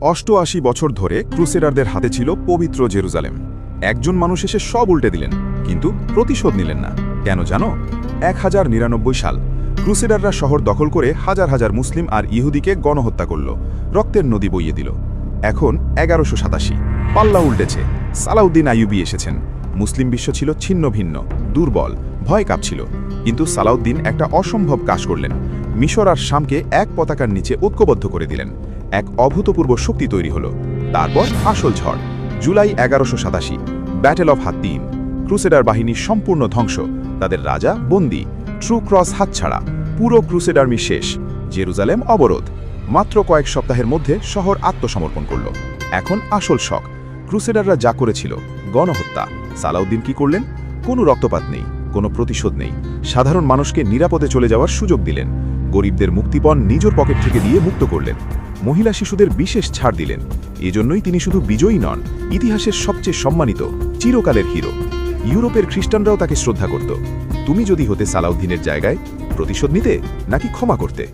৮৮ বছর ধরে ক্রুসেডারদের হাতে ছিল পবিত্র জেরুজালেম। একজন মানুষ এসে সব উল্টে দিলেন, কিন্তু প্রতিশোধ নিলেন না। কেন জানো? 1099 সাল ক্রুসেডাররা শহর দখল করে হাজার হাজার মুসলিম আর ইহুদিকে গণহত্যা করল, রক্তের নদী বইয়ে দিল। এখন 1187, পাল্লা উল্টেছে। সালাউদ্দিন আইয়ুবী এসেছেন। মুসলিম বিশ্ব ছিল ছিন্ন ভিন্ন, দুর্বল, ভয় কাঁপছিল। কিন্তু সালাউদ্দিন একটা অসম্ভব কাজ করলেন। মিশর আর শামকে এক পতাকার নিচে ঐক্যবদ্ধ করে দিলেন। এক অভূতপূর্ব শক্তি তৈরি হলো। তারপর আসল ঝড়, জুলাই 1187, ব্যাটেল অফ হাত্তিন। ক্রুসেডার বাহিনীর সম্পূর্ণ ধ্বংস, তাদের রাজা বন্দী, ট্রু ক্রস হাতছাড়া, পুরো ক্রুসেড আর্মি শেষ। জেরুজালেম অবরোধ। মাত্র কয়েক সপ্তাহের মধ্যে শহর আত্মসমর্পণ করল। এখন আসল শক, ক্রুসেডাররা যা করেছিল গণহত্যা। সালাউদ্দিন কি করলেন? কোনো রক্তপাত নেই, কোনো প্রতিশোধ নেই। সাধারণ মানুষকে নিরাপদে চলে যাওয়ার সুযোগ দিলেন। গরিবদের মুক্তিপণ নিজের পকেট থেকে দিয়ে মুক্ত করলেন। মহিলা শিশুদের বিশেষ ছাড় দিলেন। এজন্যই তিনি শুধু বিজয়ী নন, ইতিহাসের সবচেয়ে সম্মানিত, চিরকালের হিরো। ইউরোপের খ্রিস্টানরাও তাকে শ্রদ্ধা করত। তুমি যদি হতে সালাউদ্দিনের জায়গায়, প্রতিশোধ নিতে নাকি ক্ষমা করতে?